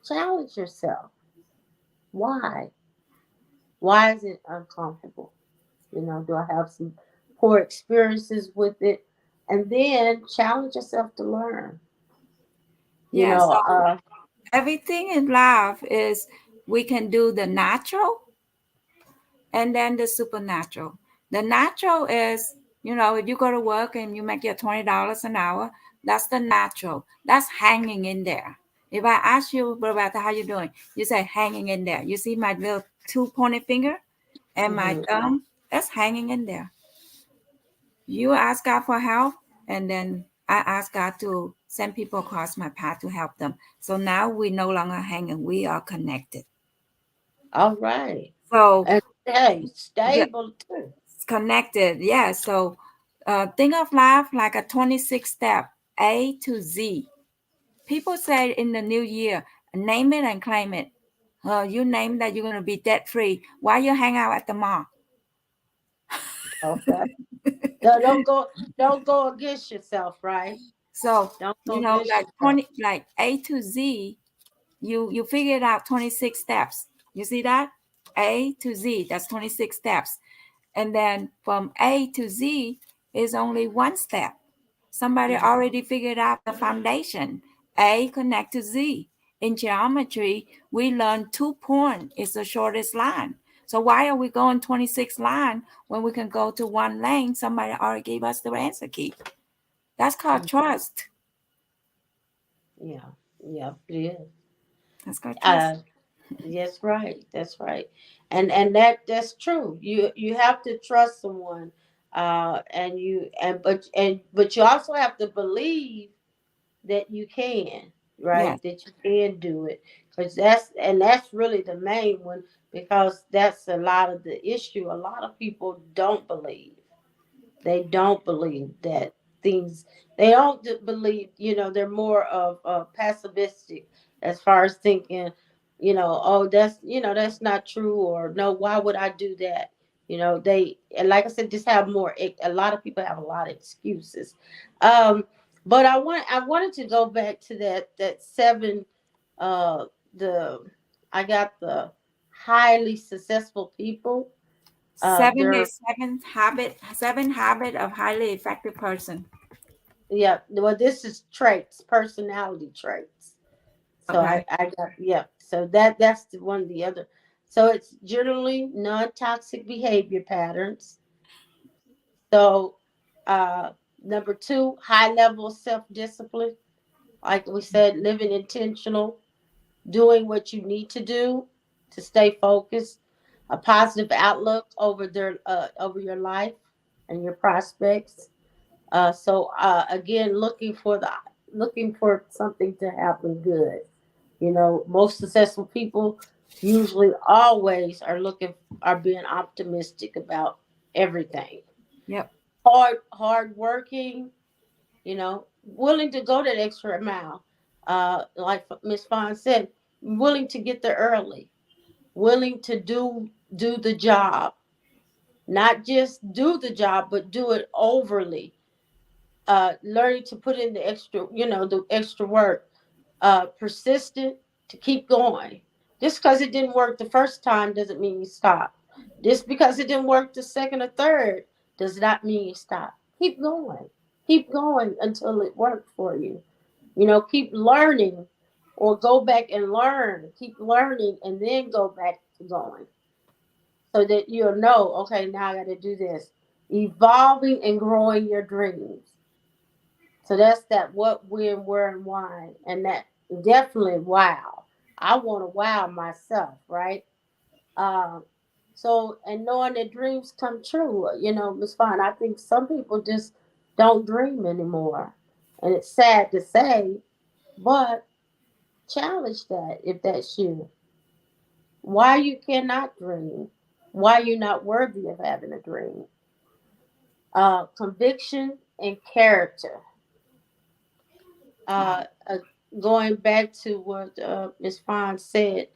S1: challenge yourself. Why? Why is it uncomfortable? Do I have some poor experiences with it? And then challenge yourself to learn. You
S2: Yeah.
S1: know,
S2: So
S1: uh,
S2: everything in life is we can do the natural and then the supernatural. The natural is, if you go to work and you make your $20 an hour, that's the natural. That's hanging in there. If I ask you, Roberta, how you doing? You say hanging in there. You see my little two pointed finger and my
S1: mhm.
S2: thumb? That's hanging in there. You ask God for help, and then I ask God to send people across my path to help them. So now we no longer hanging, we are connected.
S1: All right.
S2: So
S1: And hey,
S2: yeah,
S1: stable too.
S2: connected. Yeah. So think of life like a 26 step A to Z. People say in the new year, name it and claim it. You name that you're going to be debt free. Why you hang out at the mall?
S1: Okay. No, don't go against yourself, right?
S2: So,
S1: Don't go against
S2: like
S1: yourself.
S2: 20, like A to Z, you figured out 26 steps. You see that? A to Z, that's 26 steps. And then from A to Z is only one step. Somebody
S1: Mhm.
S2: already figured out the foundation. A connect to Z. In geometry, we learn 2 point is the shortest line. So why are we going 26 line when we can go to one lane? Somebody already gave us the answer key. That's called trust.
S1: Yeah, yeah, it is.
S2: That's called trust.
S1: Uh, yes, right. That's right. And that's true. You have to trust someone, but you also have to believe that you can,
S2: Yes.
S1: right? That you can do it, because that's really the main one, because that's a lot of the issue. A lot of people don't believe. They don't believe that things. They don't believe. They're more of pessimistic as far as thinking. Oh, that's not true, or no, why would I do that? They, and like I said, just have more. A lot of people have a lot of excuses. Um, but I wanted to go back to that seven. Uh, the I got the highly successful people.
S2: Seven
S1: They're
S2: is seven habit of highly effective person.
S1: Yeah, well, this is traits, personality traits. So
S2: Okay.
S1: I got, yeah. So that's the one. The other. So it's generally non-toxic behavior patterns. So, uh, number two, high level self-discipline. Like we said, living intentional, doing what you need to do to stay focused. A positive outlook over your life and your prospects. So again, looking for something to happen good. Most successful people usually always are being optimistic about everything.
S2: Yep.
S1: Hard working, willing to go that extra mile. Like Miss Fawn said, willing to get there early, willing to do the job, not just do the job, but do it overly, learning to put in the extra work, persistent to keep going. Just because it didn't work the first time doesn't mean you stop. Just because it didn't work the second or third does not mean you stop. Keep going. Keep going until it works for you. Keep learning, or go back and learn. Keep learning and then go back to going, so that you'll know, okay, now I got to do this. Evolving and growing your dreams. So that's that what, when, where, and why. And that definitely wow. I want to wow myself, right? Um, So, and knowing that dreams come true, Miss Fine, I think some people just don't dream anymore. And it's sad to say, but challenge that if that's you. Why you cannot dream? Why you're not worthy of having a dream? Conviction and character.
S2: Wow.
S1: uh, uh, Going back to what Ms. Fon said,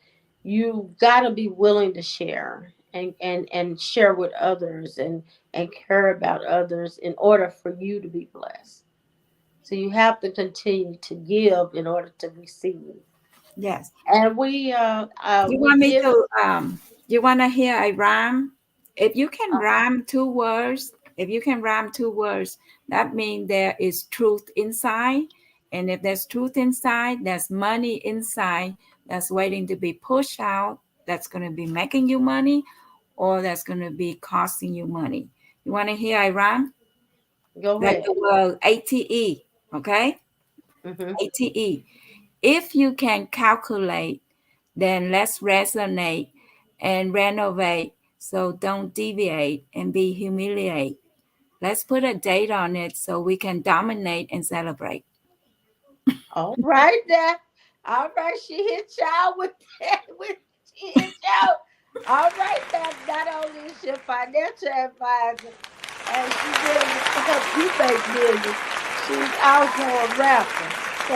S1: you've got to be willing to share and share with others and care about others in order for you to be blessed. So you have to continue to give in order to receive.
S2: Yes.
S1: And
S2: You
S1: we
S2: want me
S1: give.
S2: to you want to hear a rhyme? If you can
S1: Uh,
S2: rhyme two words, if you can rhyme two words, that means there is truth inside. And if there's truth inside, there's money inside that's waiting to be pushed out, that's going to be making you money, or that's going to be costing you money. You want to hear a rhyme?
S1: Go
S2: Like the
S1: ahead.
S2: word ATE, okay?
S1: Hmm.
S2: ATE. If you can calculate, then let's resonate and renovate. So don't deviate and be humiliate. Let's put a date on it so we can dominate and celebrate.
S1: All right, now. All right, she hit y'all with that. She hit y'all. All right, now. Not only is she a financial advisor, and she really to help you make millions, she's also a rapper. So,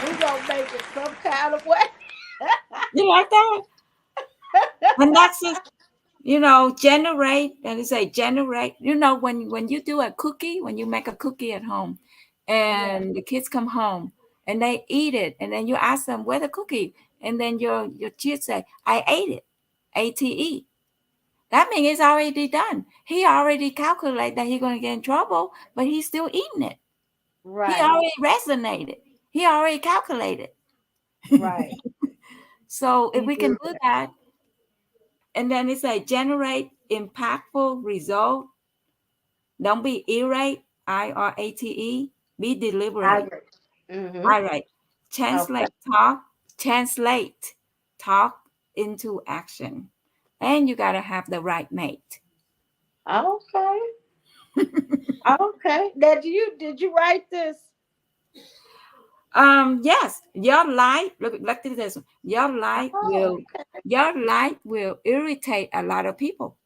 S1: we gonna make it some kind of way.
S2: You like that? And that's it. Generate, and they say generate. When you do a cookie, when you make a cookie at home,
S1: Yeah.
S2: and the kids come home and they eat it, and then you ask them where the cookie, and then your kids say, "I ate it," ATE. That means it's already done. He already calculated that he's going to get in trouble, but he's still eating it. He
S1: Right.
S2: already resonated. He already calculated.
S1: Right.
S2: So if
S1: He
S2: we can
S1: did
S2: do
S1: that.
S2: that, and then it's like generate impactful result. Don't be irate, IRATE. Be
S1: I
S2: deliberate.
S1: agree. Mm-hmm.
S2: All right.
S1: Okay.
S2: Translate talk. Translate talk into action. And you got to have the right mate.
S1: Okay. Okay. Now, did you write this?
S2: Yes, your light. Look at this.
S1: Oh, okay.
S2: Your light will irritate a lot of people.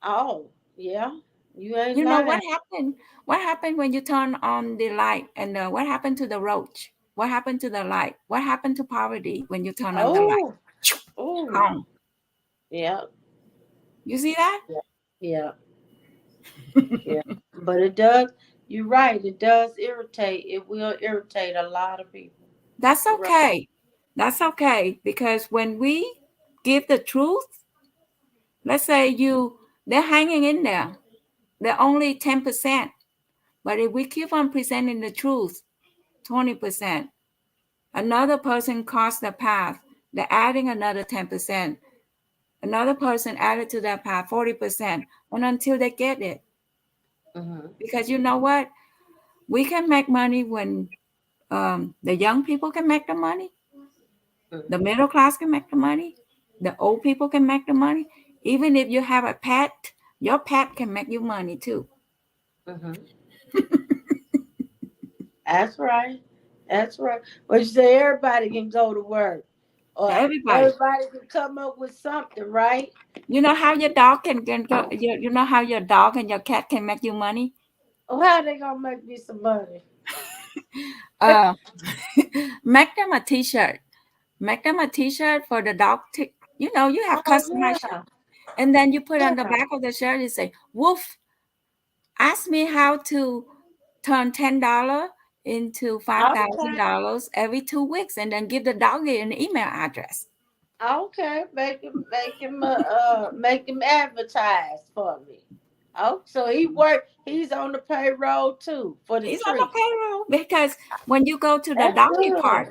S1: Oh, yeah. You ain't
S2: You know
S1: lying.
S2: What happened when you turn on the light? And what happened to the roach? What happened to the light? What happened to poverty when you turn on the light?
S1: Oh, oh,
S2: Gone.
S1: yeah,
S2: You see that?
S1: yeah, yeah, yeah. But it does. You're right. It does irritate. It will irritate a lot of people.
S2: That's
S1: You're right.
S2: okay. That's okay because when we give the truth, let's say they're hanging in there. They're only 10%. But if we keep on presenting the truth, 20%, another person crossed the path, they're adding another 10%. Another person added to that path 40%, and until they get it.
S1: Mm-hmm.
S2: Because you know what? We can make money when the young people can make the money, the
S1: Mm-hmm.
S2: middle class can make the money, the old people can make the money. Even if you have a pet, your pet can make you money too.
S1: Mm-hmm. That's right. That's right. But you say everybody can go to work, or
S2: Everybody.
S1: everybody can come up with something, right?
S2: You know how your dog can go, you know how your dog and your cat can make you money?
S1: Well, how they gonna make me some money?
S2: Uh, make them a t-shirt. Make them a t-shirt for the dog. You have
S1: Oh
S2: customized shirt.
S1: yeah,
S2: And then you put on the
S1: yeah.
S2: back of the shirt, you say, Wolf, ask me how to turn $10 into
S1: Okay.
S2: $5,000 every 2 weeks, and then give the doggy an email address.
S1: Okay, make him advertise for me. Oh, so he's on the payroll too for the
S2: He's on the
S1: treat.
S2: payroll because when you go to the
S1: That's
S2: doggy
S1: good.
S2: part,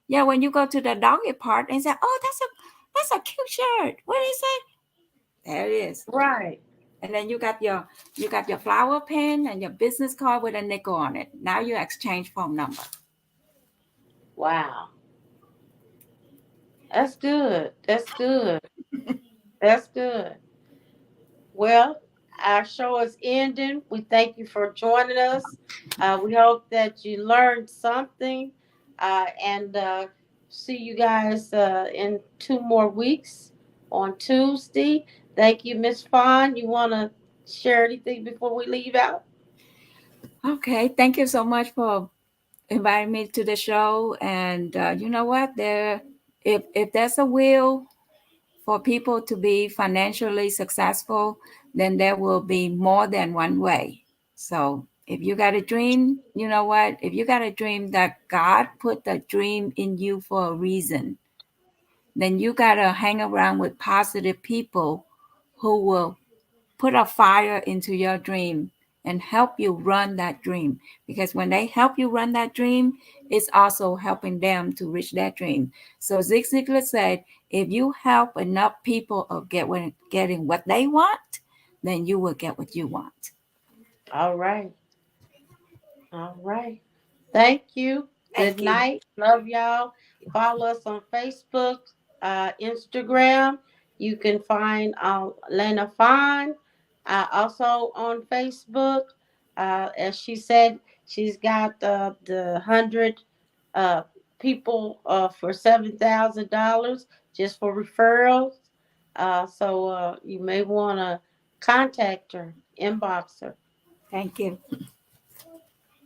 S2: yeah, when you go to the doggy part and say, "Oh, that's a cute shirt." What do you say? There it is.
S1: Right.
S2: And then you got your flower pen and your business card with a nickel on it. Now you exchange phone number.
S1: Wow. That's good. That's good. That's good. Well, our show is ending. We thank you for joining us. We hope that you learned something, and see you guys in 2 more weeks on Tuesday. Thank you, Miss Fawn. You want to share anything before we leave out?
S2: Okay, thank you so much for inviting me to the show. And you know what? If there's a will for people to be financially successful, then there will be more than one way. So if you got a dream, you know what? If you got a dream that God put the dream in you for a reason, then you got to hang around with positive people who will put a fire into your dream and help you run that dream. Because when they help you run that dream, it's also helping them to reach that dream. So Zig Ziglar said, if you help enough people of getting what they want, then you will get what you want.
S1: All right. All right. Thank you. Good
S2: Thank you.
S1: night. Love y'all. Follow us on Facebook, Instagram. You can find Lena Fine also on Facebook. As she said, she's got the 100 uh, people for $7,000 just for referrals. So you may want to contact her, inbox her.
S2: Thank you.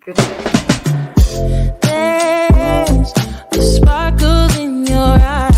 S1: Good night.
S3: There's a sparkle in your eyes.